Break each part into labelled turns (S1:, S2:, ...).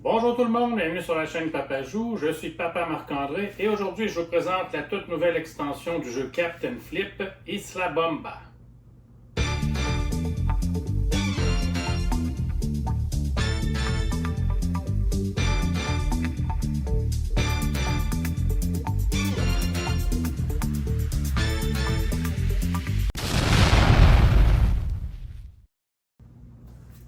S1: Bonjour tout le monde, bienvenue sur la chaîne Papa Joue, je suis Papa Marc-André et aujourd'hui je vous présente la toute nouvelle extension du jeu Captain Flip, Isla Bomba.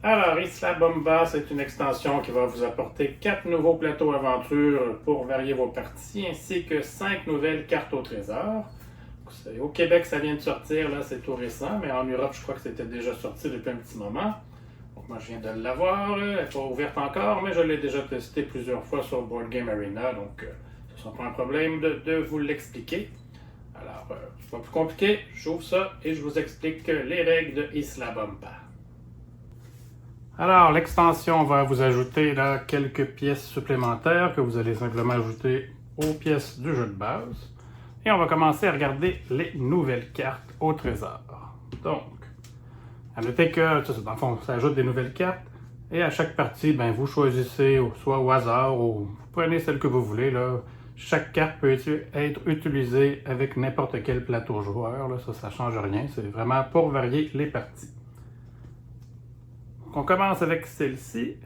S1: Alors, Isla Bomba, c'est une extension qui va vous apporter 4 nouveaux plateaux aventure pour varier vos parties, ainsi que 5 nouvelles cartes au trésor. Au Québec, ça vient de sortir, là, c'est tout récent, mais en Europe, je crois que c'était déjà sorti depuis un petit moment. Donc moi, je viens de l'avoir, elle n'est pas ouverte encore, mais je l'ai déjà testé plusieurs fois sur Board Game Arena, donc ce ne sera pas un problème de vous l'expliquer. Alors, c'est pas plus compliqué, j'ouvre ça et je vous explique les règles de Isla Bomba. Alors, l'extension va vous ajouter là, quelques pièces supplémentaires que vous allez simplement ajouter aux pièces du jeu de base. Et on va commencer à regarder les nouvelles cartes au trésor. Donc, à noter que, dans le fond, ça ajoute des nouvelles cartes. Et à chaque partie, ben, vous choisissez soit au hasard ou vous prenez celle que vous voulez. Là. Chaque carte peut être utilisée avec n'importe quel plateau joueur. Là. Ça ne change rien. C'est vraiment pour varier les parties. On commence avec celle-ci.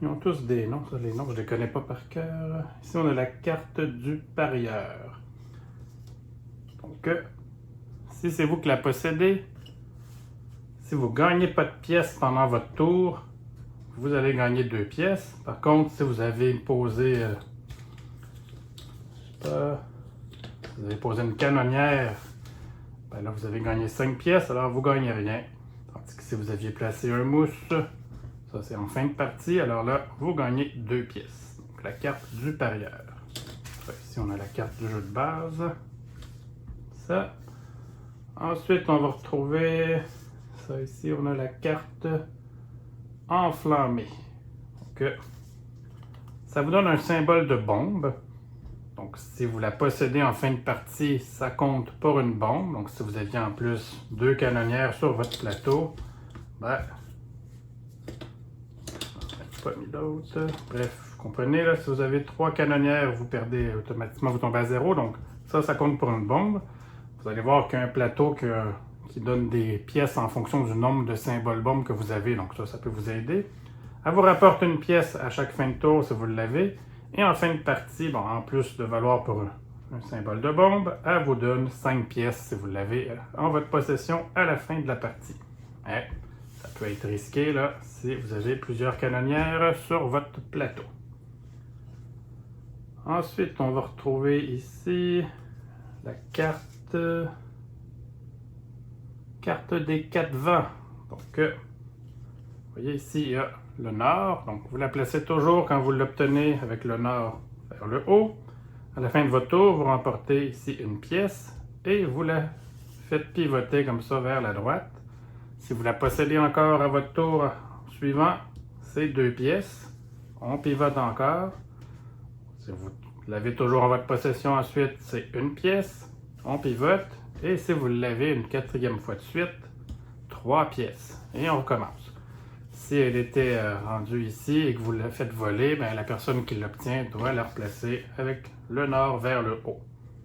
S1: Ils ont tous des noms. Ça, les noms, je ne les connais pas par cœur. Ici, on a la carte du parieur. Donc, si c'est vous qui la possédez, si vous ne gagnez pas de pièces pendant votre tour, vous allez gagner 2 pièces. Par contre, si vous avez posé, vous avez posé une canonnière, ben là, vous avez gagné 5 pièces, alors vous ne gagnez rien. Tandis que si vous aviez placé un mousse, ça c'est en fin de partie, alors là, vous gagnez 2 pièces. Donc la carte du parieur. Ici, on a la carte du jeu de base. Ça. Ensuite, on va retrouver ça ici, on a la carte enflammée. Donc, ça vous donne un symbole de bombe. Donc, si vous la possédez en fin de partie, ça compte pour une bombe. Donc, si vous aviez en plus 2 canonnières sur votre plateau, ben, pas mis d'autres. Bref, vous comprenez, là, si vous avez 3 canonnières, vous perdez automatiquement, vous tombez à 0. Donc, ça compte pour une bombe. Vous allez voir qu'il y a un plateau qui donne des pièces en fonction du nombre de symboles bombes que vous avez. Donc, ça peut vous aider. Elle vous rapporte une pièce à chaque fin de tour si vous l'avez. Et en fin de partie, bon, en plus de valoir pour un symbole de bombe, elle vous donne 5 pièces si vous l'avez en votre possession à la fin de la partie. Ça peut être risqué là, si vous avez plusieurs canonnières sur votre plateau. Ensuite, on va retrouver ici la carte des 4 vents. Donc, vous voyez ici, il y a le nord. Donc, vous la placez toujours quand vous l'obtenez avec le nord vers le haut. À la fin de votre tour, vous remportez ici une pièce et vous la faites pivoter comme ça vers la droite. Si vous la possédez encore à votre tour suivant, c'est 2 pièces. On pivote encore. Si vous l'avez toujours en votre possession ensuite, c'est 1 pièce. On pivote. Et si vous l'avez une 4e fois de suite, 3 pièces. Et on recommence. Si elle était rendue ici et que vous la faites voler, ben, la personne qui l'obtient doit la replacer avec le nord vers le haut.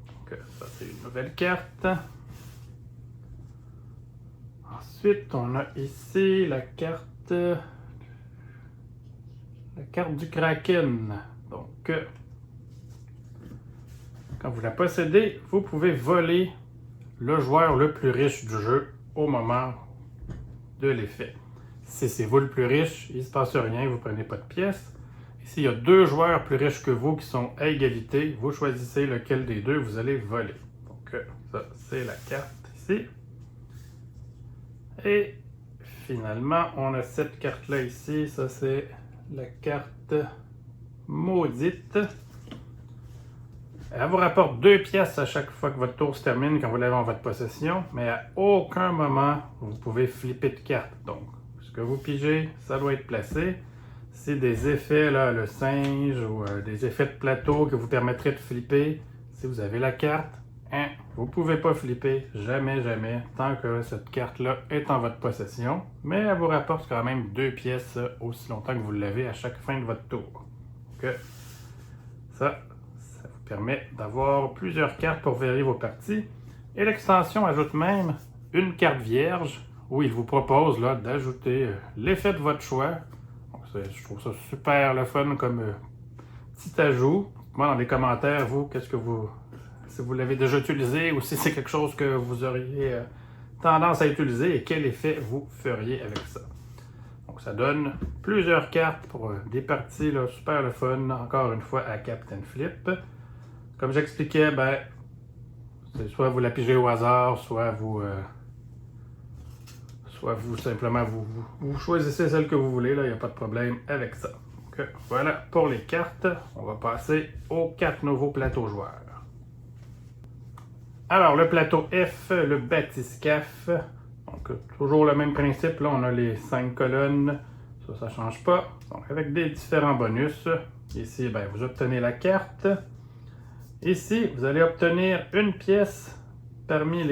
S1: Donc, ça, c'est une nouvelle carte. Ensuite, on a ici la carte du Kraken. Donc, quand vous la possédez, vous pouvez voler le joueur le plus riche du jeu au moment de l'effet. Si c'est vous le plus riche, il ne se passe rien, vous ne prenez pas de pièces. Et s'il y a 2 joueurs plus riches que vous qui sont à égalité, vous choisissez lequel des 2 vous allez voler. Donc ça, c'est la carte ici. Et finalement, on a cette carte-là ici. Ça, c'est la carte maudite. Elle vous rapporte 2 pièces à chaque fois que votre tour se termine quand vous l'avez en votre possession, mais à aucun moment vous pouvez flipper de carte. Donc, ce que vous pigez, ça doit être placé. Si des effets, là, le singe ou des effets de plateau que vous permettraient de flipper, si vous avez la carte, vous ne pouvez pas flipper, jamais, jamais, tant que cette carte-là est en votre possession, mais elle vous rapporte quand même 2 pièces aussi longtemps que vous l'avez à chaque fin de votre tour. Donc, ça vous permet d'avoir plusieurs cartes pour varier vos parties. Et l'extension ajoute même une carte vierge où il vous propose d'ajouter l'effet de votre choix. Donc, je trouve ça super le fun comme petit ajout. Moi, dans les commentaires, vous, si vous l'avez déjà utilisé ou si c'est quelque chose que vous auriez tendance à utiliser et quel effet vous feriez avec ça. Donc, ça donne plusieurs cartes pour des parties super le fun, encore une fois, à Captain Flip. Comme j'expliquais, c'est soit vous la pigez au hasard, soit vous simplement vous choisissez celle que vous voulez, il n'y a pas de problème avec ça. Donc, voilà pour les cartes. On va passer aux 4 nouveaux plateaux joueurs. Alors, le plateau F, le bathyscaphe. Donc, toujours le même principe. Là, on a les 5 colonnes. Ça ne change pas. Donc, avec des différents bonus. Ici, vous obtenez la carte. Ici, vous allez obtenir une pièce parmi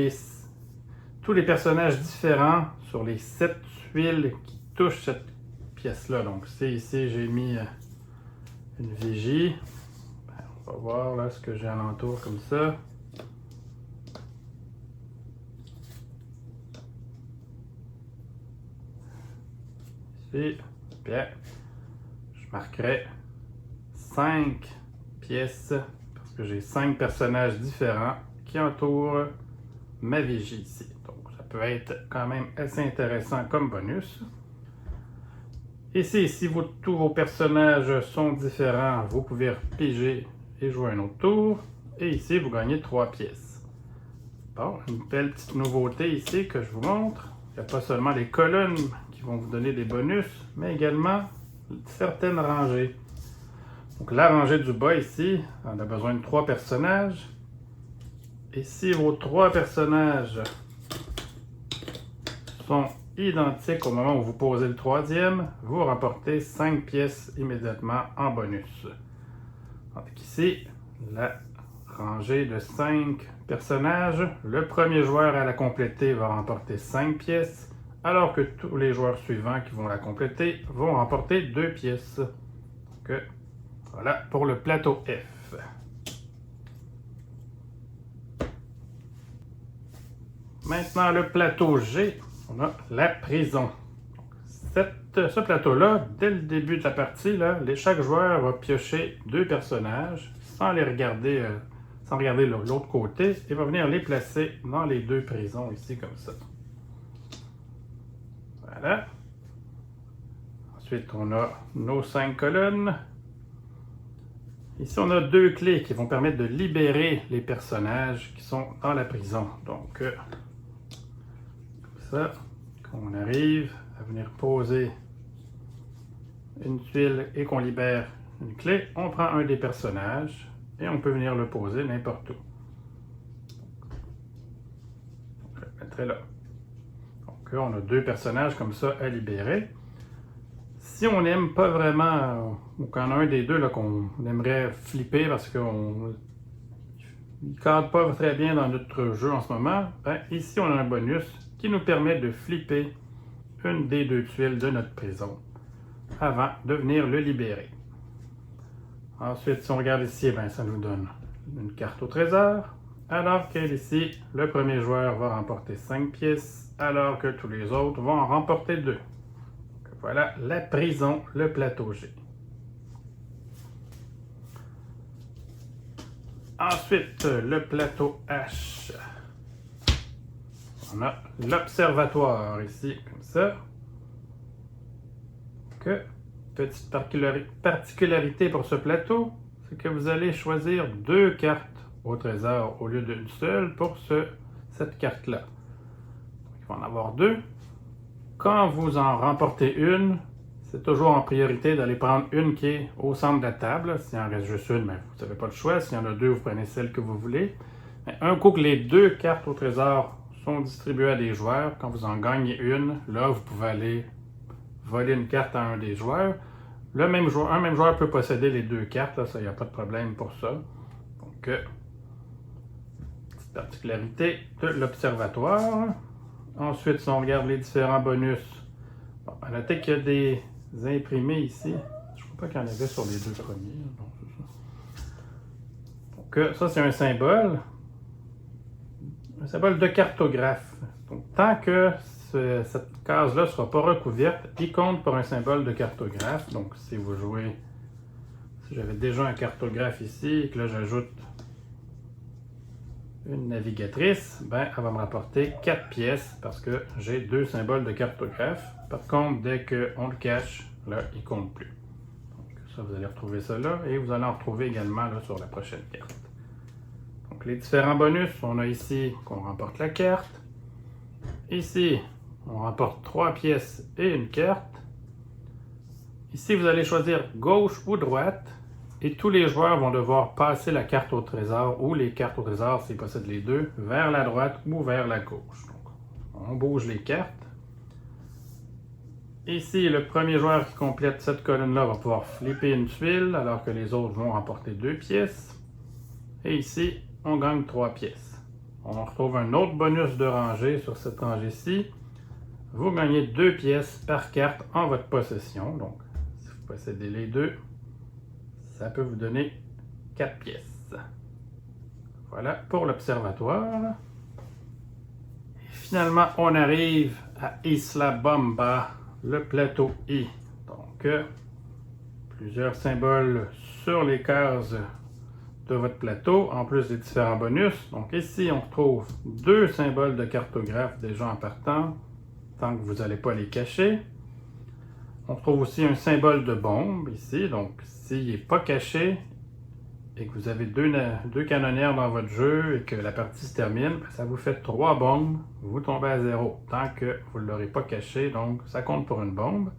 S1: tous les personnages différents sur les 7 tuiles qui touchent cette pièce-là. Donc, ici, j'ai mis une vigie. On va voir là ce que j'ai alentour comme ça. Ici, bien, je marquerai 5 pièces parce que j'ai 5 personnages différents qui entourent ma vigie ici. Donc, ça peut être quand même assez intéressant comme bonus. Ici, si tous vos personnages sont différents, vous pouvez piger et jouer un autre tour. Et ici, vous gagnez 3 pièces. Bon, une belle petite nouveauté ici que je vous montre. Il n'y a pas seulement les colonnes qui vont vous donner des bonus, mais également certaines rangées. Donc la rangée du bas ici, on a besoin de 3 personnages. Et si vos 3 personnages sont identiques au moment où vous posez le 3e, vous remportez 5 pièces immédiatement en bonus. Donc ici, la rangée de 5 personnages, le premier joueur à la compléter va remporter 5 pièces, alors que tous les joueurs suivants qui vont la compléter vont remporter 2 pièces. Donc, voilà pour le plateau F. Maintenant, le plateau G, on a la prison. Ce plateau-là, dès le début de la partie, chaque joueur va piocher 2 personnages sans regarder l'autre côté et va venir les placer dans les 2 prisons ici comme ça. Voilà. Ensuite, on a nos 5 colonnes. Ici, on a 2 clés qui vont permettre de libérer les personnages qui sont dans la prison. Donc, comme ça, quand on arrive à venir poser une tuile et qu'on libère une clé, on prend un des personnages et on peut venir le poser n'importe où. Je le mettrai là. Donc, on a 2 personnages comme ça à libérer. Si on n'aime pas vraiment, ou qu'on a un des deux qu'on aimerait flipper parce qu'il ne cadre pas très bien dans notre jeu en ce moment, ici on a un bonus qui nous permet de flipper une des 2 tuiles de notre prison avant de venir le libérer. Ensuite, si on regarde ici, ça nous donne une carte au trésor, alors qu'ici, le premier joueur va remporter 5 pièces, alors que tous les autres vont en remporter 2. Voilà la prison, le plateau G. Ensuite, le plateau H. On a l'observatoire ici, comme ça. Petite particularité pour ce plateau, c'est que vous allez choisir 2 cartes au trésor au lieu d'une seule pour cette carte-là. Il va en avoir 2. Quand vous en remportez une, c'est toujours en priorité d'aller prendre une qui est au centre de la table. S'il en reste juste une, vous n'avez pas le choix. S'il y en a 2, vous prenez celle que vous voulez. Mais un coup que les 2 cartes au trésor sont distribuées à des joueurs, quand vous en gagnez une, là, vous pouvez aller voler une carte à un des joueurs. Un même joueur peut posséder les 2 cartes, là, ça, il n'y a pas de problème pour ça. Donc, petite particularité de l'observatoire. Ensuite, si on regarde les différents bonus, bon, à noter qu'il y a des imprimés ici. Je ne crois pas qu'il y en avait sur les deux premiers. Non, c'est ça. Donc, ça, c'est un symbole de cartographe. Donc, tant que cette case-là ne sera pas recouverte, il compte pour un symbole de cartographe. Donc, si vous jouez, si j'avais déjà un cartographe ici et que là, j'ajoute une navigatrice, ben, elle va me rapporter 4 pièces parce que j'ai 2 symboles de cartographe. Par contre, dès qu'on le cache, là, il ne compte plus. Donc, ça, vous allez retrouver ça là et vous allez en retrouver également là, sur la prochaine carte. Donc, les différents bonus, on a ici qu'on remporte la carte. Ici, on remporte 3 pièces et une carte. Ici, vous allez choisir gauche ou droite. Et tous les joueurs vont devoir passer la carte au trésor ou les cartes au trésor, s'ils possèdent les deux, vers la droite ou vers la gauche. Donc, on bouge les cartes. Ici, le premier joueur qui complète cette colonne-là va pouvoir flipper une tuile, alors que les autres vont remporter 2 pièces. Et ici, on gagne 3 pièces. On retrouve un autre bonus de rangée sur cette rangée-ci. Vous gagnez 2 pièces par carte en votre possession. Donc, si vous possédez les deux, ça peut vous donner 4 pièces. Voilà pour l'observatoire. Et finalement, on arrive à Isla Bomba, le plateau I. Donc, plusieurs symboles sur les cases de votre plateau, en plus des différents bonus. Donc ici, on retrouve 2 symboles de cartographe déjà en partant, tant que vous n'allez pas les cacher. On retrouve aussi un symbole de bombe ici, donc s'il n'est pas caché et que vous avez 2 canonnières dans votre jeu et que la partie se termine, ça vous fait 3 bombes, vous tombez à 0, tant que vous ne l'aurez pas caché, donc ça compte pour une bombe.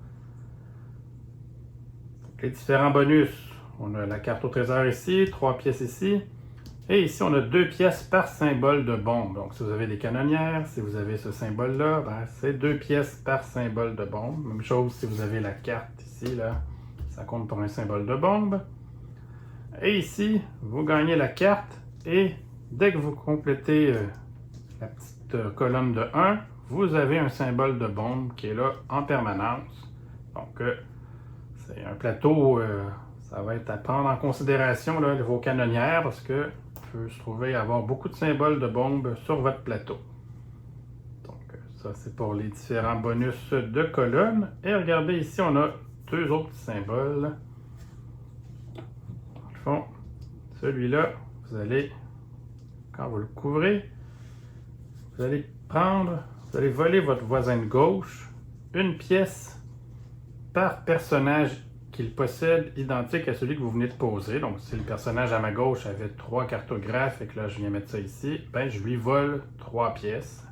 S1: Donc, les différents bonus, on a la carte au trésor ici, 3 pièces ici, et ici on a 2 pièces par symbole de bombe. Donc si vous avez des canonnières, si vous avez ce symbole-là, ben, c'est 2 pièces par symbole de bombe. Même chose si vous avez la carte ici, là, ça compte pour un symbole de bombe. Et ici, vous gagnez la carte, et dès que vous complétez la petite colonne de 1, vous avez un symbole de bombe qui est là en permanence. Donc c'est un plateau... ça va être à prendre en considération là, vos canonnières parce que peut se trouver avoir beaucoup de symboles de bombes sur votre plateau. Donc ça c'est pour les différents bonus de colonnes. Et regardez ici, on a 2 autres symboles. Dans le fond, celui-là, vous allez, quand vous le couvrez, vous allez voler votre voisin de gauche une pièce par personnage qu'il possède identique à celui que vous venez de poser. Donc, si le personnage à ma gauche avait 3 cartographes et que là, je viens mettre ça ici, ben, je lui vole 3 pièces.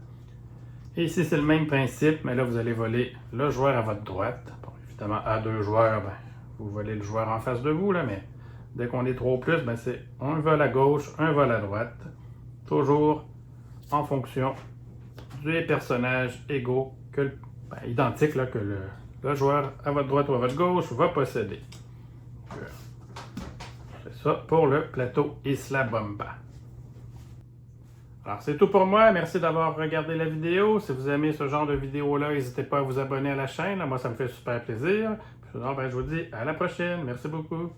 S1: Et ici, c'est le même principe, mais là, vous allez voler le joueur à votre droite. Bon, évidemment, à 2 joueurs, ben, vous volez le joueur en face de vous, là, mais dès qu'on est 3 ou plus, ben, c'est un vol à gauche, un vol à droite. Toujours en fonction des personnages égaux, identiques là, que le joueur à votre droite ou à votre gauche va posséder. C'est ça pour le plateau Isla Bomba. Alors c'est tout pour moi, merci d'avoir regardé la vidéo. Si vous aimez ce genre de vidéo-là, n'hésitez pas à vous abonner à la chaîne, moi ça me fait super plaisir. Puis, je vous dis à la prochaine, merci beaucoup.